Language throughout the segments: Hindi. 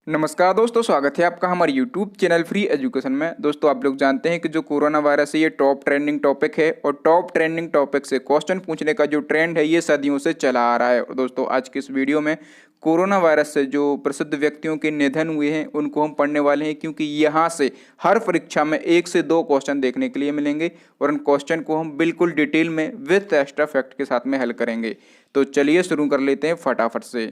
नमस्कार दोस्तों, स्वागत है आपका हमारे यूट्यूब चैनल फ्री एजुकेशन में। दोस्तों, आप लोग जानते हैं कि जो कोरोना वायरस है ये टॉप ट्रेंडिंग टॉपिक है और टॉप ट्रेंडिंग टॉपिक से क्वेश्चन पूछने का जो ट्रेंड है ये सदियों से चला आ रहा है। और दोस्तों, आज के इस वीडियो में कोरोना वायरस से जो प्रसिद्ध व्यक्तियों के निधन हुए हैं उनको हम पढ़ने वाले हैं, क्योंकि यहाँ से हर परीक्षा में 1 से 2 क्वेश्चन देखने के लिए मिलेंगे और उन क्वेश्चन को हम बिल्कुल डिटेल में विथ एक्स्ट्रा फैक्ट के साथ में हल करेंगे। तो चलिए शुरू कर लेते हैं फटाफट से।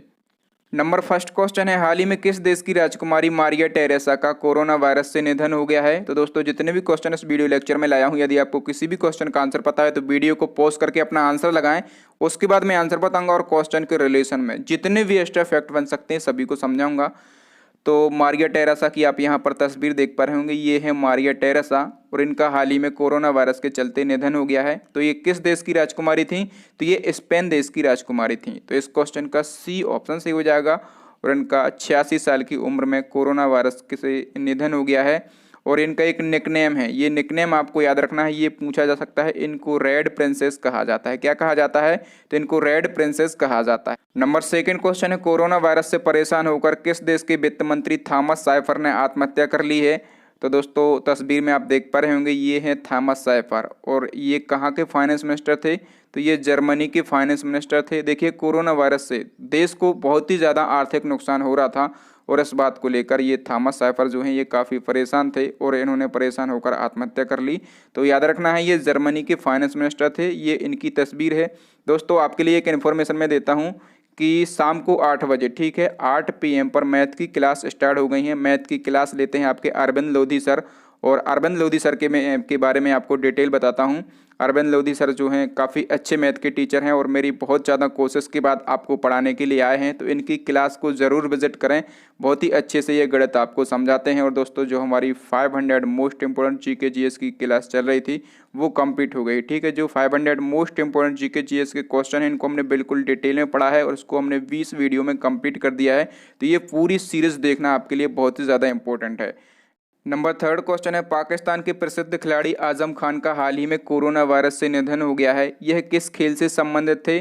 नंबर फर्स्ट क्वेश्चन है, हाल ही में किस देश की राजकुमारी मारिया टेरेसा का कोरोना वायरस से निधन हो गया है। तो दोस्तों, जितने भी क्वेश्चन इस वीडियो लेक्चर में लाया हूं, यदि आपको किसी भी क्वेश्चन का आंसर पता है तो वीडियो को पॉज करके अपना आंसर लगाएं। उसके बाद मैं आंसर बताऊंगा और क्वेश्चन के रिलेशन में जितने भी एक्स्ट्रा फैक्ट बन सकते हैं सभी को समझाऊंगा। तो मारिया टेरेसा की आप यहाँ पर तस्वीर देख पा रहे होंगे, ये है मारिया टेरेसा और इनका हाल ही में कोरोना वायरस के चलते निधन हो गया है। तो ये किस देश की राजकुमारी थी? तो ये स्पेन देश की राजकुमारी थी। तो इस क्वेश्चन का सी ऑप्शन सही हो जाएगा। और इनका 86 साल की उम्र में कोरोना वायरस से निधन हो गया है। और इनका एक निकनेम है, ये निकनेम आपको याद रखना है, ये पूछा जा सकता है। इनको रेड प्रिंसेस कहा जाता है। क्या कहा जाता है? तो इनको रेड प्रिंसेस कहा जाता है। नंबर सेकंड क्वेश्चन है, कोरोना वायरस से परेशान होकर किस देश के वित्त मंत्री थॉमस साइफर ने आत्महत्या कर ली है। तो दोस्तों, तस्वीर में आप देख पा रहे होंगे, ये है थॉमस साइफर और ये कहाँ के फाइनेंस मिनिस्टर थे? तो ये जर्मनी के फाइनेंस मिनिस्टर थे। देखिए, कोरोना वायरस से देश को बहुत ही ज़्यादा आर्थिक नुकसान हो रहा था और इस बात को लेकर ये थॉमस साइफर जो हैं ये काफ़ी परेशान थे और इन्होंने परेशान होकर आत्महत्या कर ली। तो याद रखना है, ये जर्मनी के फाइनेंस मिनिस्टर थे। ये इनकी तस्वीर है। दोस्तों, आपके लिए एक इन्फॉर्मेशन मैं देता हूँ कि शाम को 8 बजे, ठीक है, 8 PM पर मैथ की क्लास स्टार्ट हो गई है। मैथ की क्लास लेते हैं आपके अरविंद लोधी सर। और अरविंद लोधी सर के बारे में आपको डिटेल बताता हूँ। अरविंद लोधी सर जो हैं काफ़ी अच्छे मैथ के टीचर हैं और मेरी बहुत ज़्यादा कोशिश के बाद आपको पढ़ाने के लिए आए हैं। तो इनकी क्लास को ज़रूर विजिट करें, बहुत ही अच्छे से ये गणित आपको समझाते हैं। और दोस्तों, जो हमारी 500 मोस्ट इंपॉर्टेंट GK GS की क्लास चल रही थी वो कंप्लीट हो गई, ठीक है। जो 500 मोस्ट इंपॉर्टेंट GK GS के क्वेश्चन हैं इनको हमने बिल्कुल डिटेल में पढ़ा है और उसको हमने 20 वीडियो में कंप्लीट कर दिया है। तो ये पूरी सीरीज़ देखना आपके लिए बहुत ही ज़्यादा इंपॉर्टेंट है। नंबर थर्ड क्वेश्चन है, पाकिस्तान के प्रसिद्ध खिलाड़ी आजम खान का हाल ही में कोरोना वायरस से निधन हो गया है। यह किस खेल से संबंधित थे?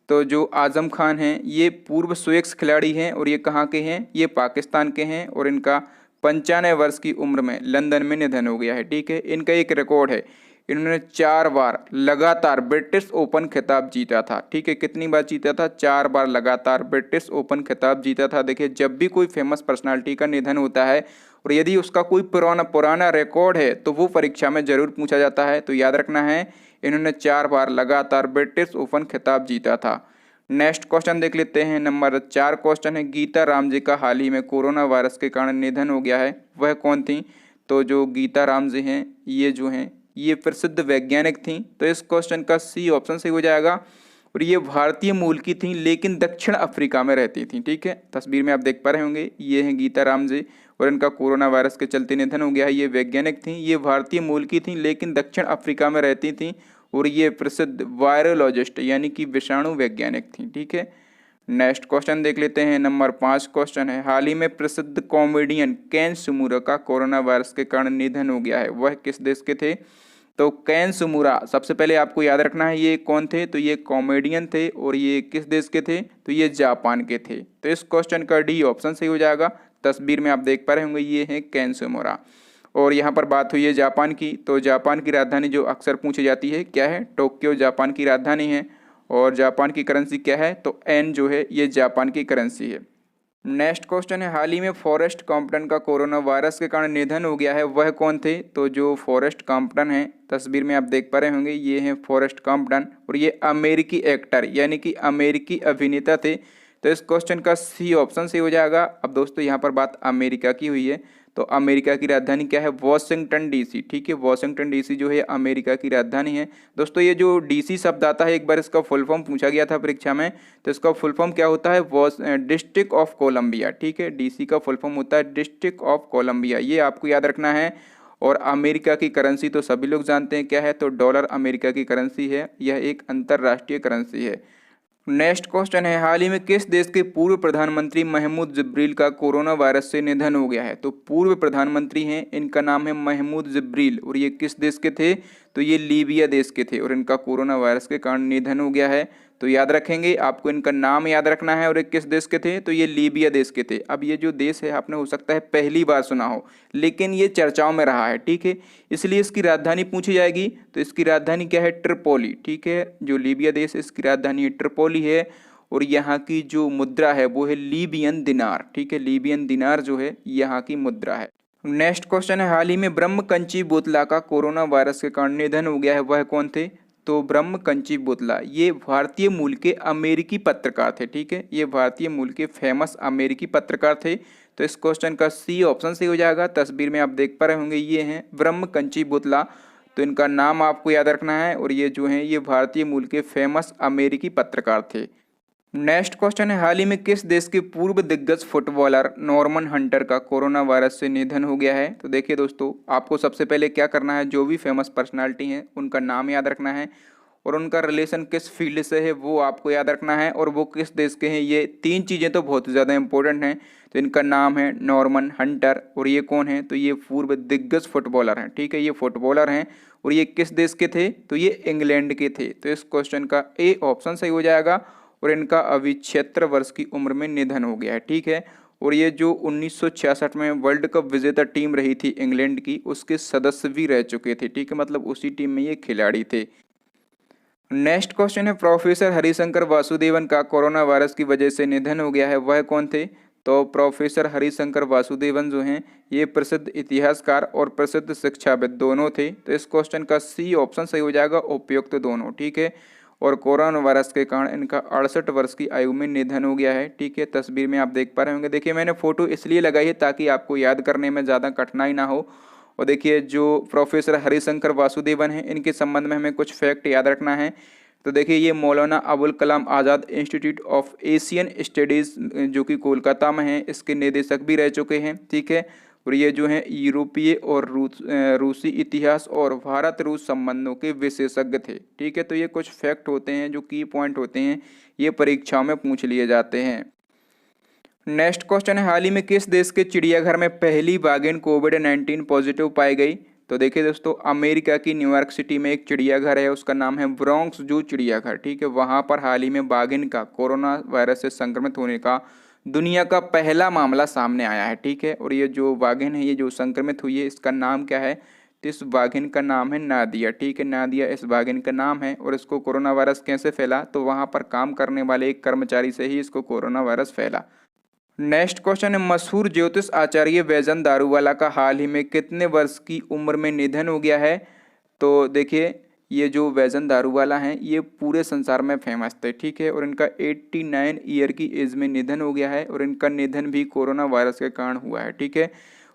तो जो आजम खान हैं ये पूर्व स्वेक्स खिलाड़ी हैं और ये कहाँ के हैं? ये पाकिस्तान के हैं और इनका 95 वर्ष की उम्र में लंदन में निधन हो गया है, ठीक है। इनका एक रिकॉर्ड है, इन्होंने 4 बार लगातार ब्रिटिश ओपन खिताब जीता था, ठीक है। कितनी बार जीता था? 4 बार लगातार ब्रिटिश ओपन खिताब जीता था। देखिए, जब भी कोई फेमस पर्सनालिटी का निधन होता है और यदि उसका कोई पुराना रिकॉर्ड है तो वो परीक्षा में जरूर पूछा जाता है। तो याद रखना है, इन्होंने 4 बार लगातार ब्रिटिश ओपन खिताब जीता था। नेक्स्ट क्वेश्चन देख लेते हैं। नंबर 4 क्वेश्चन है, गीता राम जी का हाल ही में कोरोना वायरस के कारण निधन हो गया है, वह कौन थी? तो जो गीता राम जी हैं ये जो हैं ये प्रसिद्ध वैज्ञानिक थी। तो इस क्वेश्चन का सी ऑप्शन सही हो जाएगा। और ये भारतीय मूल की थी लेकिन दक्षिण अफ्रीका में रहती थी, ठीक है। तस्वीर में आप देख पा रहे होंगे, ये हैं गीता राम जी और इनका कोरोना वायरस के चलते निधन हो गया है। ये वैज्ञानिक थी, ये भारतीय मूल की थी लेकिन दक्षिण अफ्रीका में रहती थी और ये प्रसिद्ध वायरोलॉजिस्ट यानी कि विषाणु वैज्ञानिक थी, ठीक है। नेक्स्ट क्वेश्चन देख लेते हैं। नंबर 5 क्वेश्चन है, हाल ही में प्रसिद्ध कॉमेडियन केन सुमुरा का कोरोना वायरस के कारण निधन हो गया है, वह किस देश के थे? तो केन सुमुरा, सबसे पहले आपको याद रखना है ये कौन थे? तो ये कॉमेडियन थे और ये किस देश के थे? तो ये जापान के थे। तो इस क्वेश्चन का डी ऑप्शन सही हो जाएगा। तस्वीर में आप देख पा रहे होंगे, ये है केन सुमुरा। और यहाँ पर बात हुई है जापान की, तो जापान की राजधानी जो अक्सर पूछी जाती है क्या है? टोक्यो जापान की राजधानी है। और जापान की करेंसी क्या है? तो एन जो है ये जापान की करेंसी है। नेक्स्ट क्वेश्चन है, हाल ही में फॉरेस्ट कॉम्पटन का कोरोना वायरस के कारण निधन हो गया है, वह कौन थे? तो जो फॉरेस्ट कॉम्पटन है, तस्वीर में आप देख पा रहे होंगे, ये हैं फॉरेस्ट कॉम्पटन और ये अमेरिकी एक्टर यानी कि अमेरिकी अभिनेता थे। तो इस क्वेश्चन का सी ऑप्शन सही हो जाएगा। अब दोस्तों, यहाँ पर बात अमेरिका की हुई है, तो अमेरिका की राजधानी क्या है? वॉशिंगटन DC, ठीक है। वॉशिंगटन DC जो है अमेरिका की राजधानी है। दोस्तों, ये जो DC शब्द आता है, एक बार इसका फुल फॉर्म पूछा गया था परीक्षा में, तो इसका फुल फॉर्म क्या होता है? डिस्ट्रिक्ट ऑफ कोलंबिया, ठीक है। DC का फुल फॉर्म होता है डिस्ट्रिक्ट ऑफ कोलंबिया, ये आपको याद रखना है। और अमेरिका की करेंसी तो सभी लोग जानते हैं क्या है? तो डॉलर अमेरिका की करेंसी है, यह एक अंतर्राष्ट्रीय करेंसी है। नेक्स्ट क्वेश्चन है, हाल ही में किस देश के पूर्व प्रधानमंत्री महमूद जिब्रील का कोरोना वायरस से निधन हो गया है? तो पूर्व प्रधानमंत्री हैं, इनका नाम है महमूद जिब्रील और ये किस देश के थे? तो ये लीबिया देश के थे और इनका कोरोना वायरस के कारण निधन हो गया है। तो याद रखेंगे, आपको इनका नाम याद रखना है। और ये किस देश के थे, तो ये लीबिया देश के थे। अब ये जो देश है आपने हो सकता है पहली बार सुना हो, लेकिन ये चर्चाओं में रहा है, ठीक है। इसलिए इसकी राजधानी पूछी जाएगी, तो इसकी राजधानी क्या है, ट्रिपोली, ठीक है। जो लीबिया देश है इसकी राजधानी ट्रिपोली है। और यहाँ की जो मुद्रा है वो है लीबियन दिनार, ठीक है। लीबियन दिनार जो है यहाँ की मुद्रा है। नेक्स्ट क्वेश्चन है, हाल ही में ब्रह्मकंची बोतला का कोरोना वायरस के कारण निधन हो गया है, वह कौन थे। तो ब्रह्मकंची बोतला ये भारतीय मूल के अमेरिकी पत्रकार थे, ठीक है। ये भारतीय मूल के फेमस अमेरिकी पत्रकार थे। तो इस क्वेश्चन का सी ऑप्शन सही हो जाएगा। तस्वीर में आप देख पा रहे होंगे, ये हैं ब्रह्मकंची बोतला। तो इनका नाम आपको याद रखना है। और ये जो हैं ये भारतीय मूल के फेमस अमेरिकी पत्रकार थे। नेक्स्ट क्वेश्चन है, हाल ही में किस देश के पूर्व दिग्गज फुटबॉलर नॉर्मन हंटर का कोरोना वायरस से निधन हो गया है। तो देखिए दोस्तों, आपको सबसे पहले क्या करना है, जो भी फेमस पर्सनालिटी हैं उनका नाम याद रखना है और उनका रिलेशन किस फील्ड से है वो आपको याद रखना है, और वो किस देश के हैं। ये तीन चीज़ें तो बहुत ज़्यादा इंपॉर्टेंट हैं। तो इनका नाम है नॉर्मन हंटर, और ये कौन है, तो ये पूर्व दिग्गज फुटबॉलर हैं, ठीक है। ये फुटबॉलर हैं और ये किस देश के थे, तो ये इंग्लैंड के थे। तो इस क्वेश्चन का ए ऑप्शन सही हो जाएगा। और इनका अभी 76 वर्ष की उम्र में निधन हो गया है, ठीक है। और ये जो 1966 में वर्ल्ड कप विजेता टीम रही थी इंग्लैंड की, उसके सदस्य भी रह चुके थे, ठीक है। मतलब उसी टीम में ये खिलाड़ी थे। नेक्स्ट क्वेश्चन है, प्रोफेसर हरिशंकर वासुदेवन का कोरोना वायरस की वजह से निधन हो गया है, वह कौन थे। तो प्रोफेसर हरिशंकर वासुदेवन जो हैं ये प्रसिद्ध इतिहासकार और प्रसिद्ध शिक्षाविद दोनों थे। तो इस क्वेश्चन का सी ऑप्शन सही हो जाएगा, उपयुक्त दोनों, ठीक है। और कोरोना वायरस के कारण इनका 68 वर्ष की आयु में निधन हो गया है, ठीक है। तस्वीर में आप देख पा रहे होंगे। देखिए मैंने फोटो इसलिए लगाई है ताकि आपको याद करने में ज़्यादा कठिनाई ना हो। और देखिए जो प्रोफेसर हरिशंकर वासुदेवन हैं इनके संबंध में हमें कुछ फैक्ट याद रखना है। तो देखिए ये Maulana Abul Kalam Azad institute of Asian studies जो कि कोलकाता में है, इसके निदेशक भी रह चुके हैं, ठीक है। और ये जो हैं यूरोपीय और रूसी इतिहास और भारत रूस संबंधों के विशेषज्ञ थे, ठीक है। तो ये कुछ फैक्ट होते हैं जो की पॉइंट होते हैं, ये परीक्षाओं में पूछ लिए जाते हैं। नेक्स्ट क्वेश्चन है, हाल ही में किस देश के चिड़ियाघर में पहली बाघिन कोविड-19 पॉजिटिव पाई गई। तो देखिए दोस्तों, अमेरिका की न्यूयॉर्क सिटी में एक चिड़ियाघर है, उसका नाम है ब्रोंक्स जू चिड़ियाघर, ठीक है। वहाँ पर हाल ही में बाघिन का कोरोना वायरस से संक्रमित होने का दुनिया का पहला मामला सामने आया है, ठीक है। और ये जो बाघिन है ये जो संक्रमित हुई है इसका नाम क्या है, तो इस बाघिन का नाम है नादिया, ठीक है। नादिया इस बाघिन का नाम है। और इसको कोरोना वायरस कैसे फैला, तो वहाँ पर काम करने वाले एक कर्मचारी से ही इसको कोरोना वायरस फैला। नेक्स्ट क्वेश्चन है, मशहूर ज्योतिष आचार्य वैजन दारूवाला का हाल ही में कितने वर्ष की उम्र में निधन हो गया है। तो देखिए ये जो वैजन दारूवाला हैं ये पूरे संसार में फेमस थे, ठीक है। और इनका 89 ईयर की एज में निधन हो गया है, और इनका निधन भी कोरोना वायरस के कारण हुआ है, ठीक है।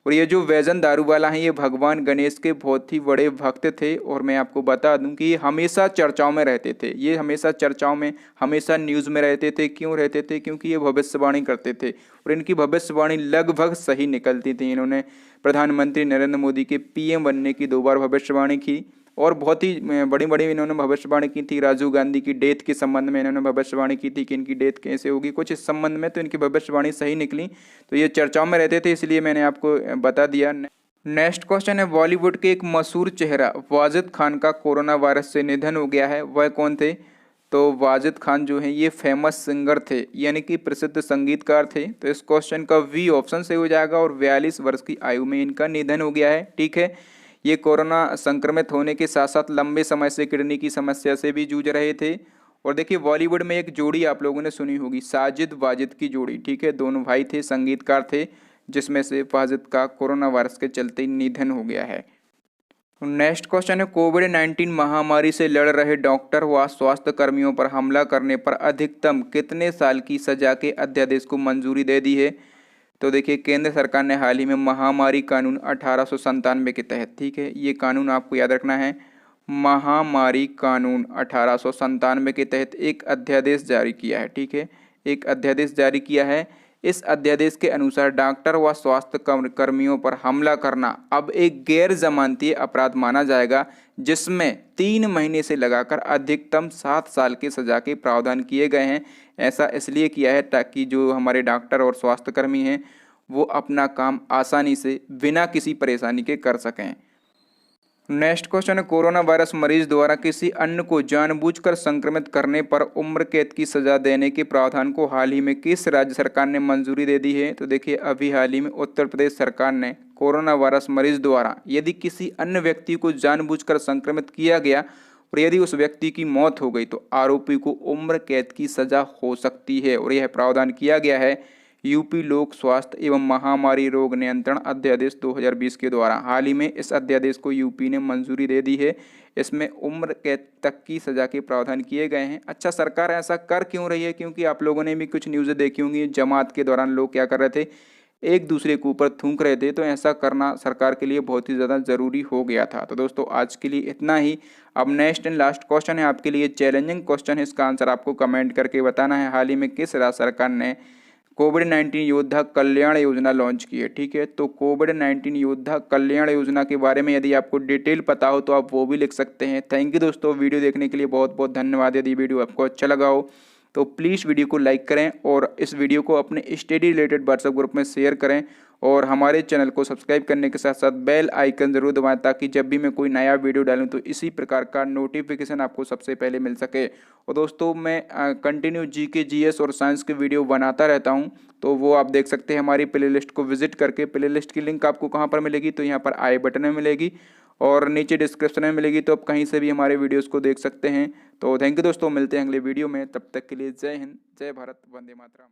और ये जो वैजन दारूवाला हैं ये भगवान गणेश के बहुत ही बड़े भक्त थे। और मैं आपको बता दूं कि ये हमेशा चर्चाओं में रहते थे, ये हमेशा चर्चाओं में, हमेशा न्यूज़ में रहते थे। क्यों रहते थे, क्योंकि ये भविष्यवाणी करते थे और इनकी भविष्यवाणी लगभग सही निकलती थी। इन्होंने प्रधानमंत्री नरेंद्र मोदी के पीएम बनने की 2 बार भविष्यवाणी की, और बहुत ही बड़ी बड़ी इन्होंने भविष्यवाणी की थी। राजीव गांधी की डेथ के संबंध में इन्होंने भविष्यवाणी की थी कि इनकी डेथ कैसे होगी, कुछ इस संबंध में, तो इनकी भविष्यवाणी सही निकली। तो ये चर्चाओं में रहते थे, इसलिए मैंने आपको बता दिया। नेक्स्ट क्वेश्चन है, बॉलीवुड के एक मशहूर चेहरा वाजिद खान का कोरोना वायरस से निधन हो गया है, वह कौन थे। तो वाजिद खान जो हैं ये फेमस सिंगर थे, यानी कि प्रसिद्ध संगीतकार थे। तो इस क्वेश्चन का वी ऑप्शन सही हो जाएगा, और 42 वर्ष की आयु में इनका निधन हो गया है, ठीक है। ये कोरोना संक्रमित होने के साथ साथ लंबे समय से किडनी की समस्या से भी जूझ रहे थे। और देखिए बॉलीवुड में एक जोड़ी आप लोगों ने सुनी होगी, साजिद वाजिद की जोड़ी, ठीक है। दोनों भाई थे, संगीतकार थे, जिसमें से वाजिद का कोरोना वायरस के चलते निधन हो गया है। नेक्स्ट क्वेश्चन है, कोविड-19 महामारी से लड़ रहे डॉक्टर व स्वास्थ्य कर्मियों पर हमला करने पर अधिकतम कितने साल की सजा के अध्यादेश को मंजूरी दे दी है। तो देखिए केंद्र सरकार ने हाल ही में महामारी कानून 1897 के तहत, ठीक है, ये कानून आपको याद रखना है, महामारी कानून 1897 के तहत एक अध्यादेश जारी किया है, ठीक है। एक अध्यादेश जारी किया है। इस अध्यादेश के अनुसार डॉक्टर व स्वास्थ्य कर्मियों पर हमला करना अब एक गैर जमानती अपराध माना जाएगा, जिसमें 3 महीने से लगाकर अधिकतम 7 साल की सजा के प्रावधान किए गए हैं। ऐसा इसलिए किया है ताकि जो हमारे डॉक्टर और स्वास्थ्यकर्मी हैं वो अपना काम आसानी से बिना किसी परेशानी के कर सकें। नेक्स्ट क्वेश्चन है, कोरोना वायरस मरीज द्वारा किसी अन्य को जानबूझकर संक्रमित करने पर उम्र कैद की सजा देने के प्रावधान को हाल ही में किस राज्य सरकार ने मंजूरी दे दी है? तो देखिए, अभी हाल ही में उत्तर प्रदेश सरकार ने कोरोना वायरस मरीज द्वारा यदि किसी अन्य व्यक्ति को जानबूझकर संक्रमित किया गया और यदि उस व्यक्ति की मौत हो गई तो आरोपी को उम्र कैद की सजा हो सकती है। और यह प्रावधान किया गया है यूपी लोक स्वास्थ्य एवं महामारी रोग नियंत्रण अध्यादेश 2020 के द्वारा। हाल ही में इस अध्यादेश को यूपी ने मंजूरी दे दी है। इसमें उम्र कैद तक की सजा के प्रावधान किए गए हैं। अच्छा, सरकार ऐसा कर क्यों रही है? क्योंकि आप लोगों ने भी कुछ न्यूज़ें देखी होंगी, जमात के दौरान लोग क्या कर रहे थे, एक दूसरे के ऊपर थूक रहे थे, तो ऐसा करना सरकार के लिए बहुत ही ज़्यादा ज़रूरी हो गया था। तो दोस्तों, आज के लिए इतना ही। अब नेक्स्ट एंड लास्ट क्वेश्चन है आपके लिए, चैलेंजिंग क्वेश्चन है, इसका आंसर आपको कमेंट करके बताना है। हाल ही में किस राज्य सरकार ने कोविड-19 योद्धा कल्याण योजना लॉन्च की है? ठीक है, तो कोविड-19 योद्धा कल्याण योजना के बारे में यदि आपको डिटेल पता हो तो आप वो भी लिख सकते हैं। थैंक यू दोस्तों, वीडियो देखने के लिए बहुत बहुत धन्यवाद। यदि वीडियो आपको अच्छा लगा हो तो प्लीज़ वीडियो को लाइक करें और इस वीडियो को अपने स्टडी रिलेटेड व्हाट्सएप ग्रुप में शेयर करें और हमारे चैनल को सब्सक्राइब करने के साथ साथ बेल आइकन ज़रूर दबाएं ताकि जब भी मैं कोई नया वीडियो डालूं तो इसी प्रकार का नोटिफिकेशन आपको सबसे पहले मिल सके। और दोस्तों, मैं कंटिन्यू जीके, जीएस और साइंस के वीडियो बनाता रहता हूं, तो वो आप देख सकते हैं हमारी प्लेलिस्ट को विजिट करके। प्लेलिस्ट की लिंक आपको कहाँ पर मिलेगी? तो यहाँ पर आई बटन में मिलेगी और नीचे डिस्क्रिप्शन में मिलेगी, तो आप कहीं से भी हमारे वीडियोस को देख सकते हैं। तो थैंक यू दोस्तों, मिलते हैं अगले वीडियो में, तब तक के लिए जय हिंद, जय भारत, वंदे मातरम।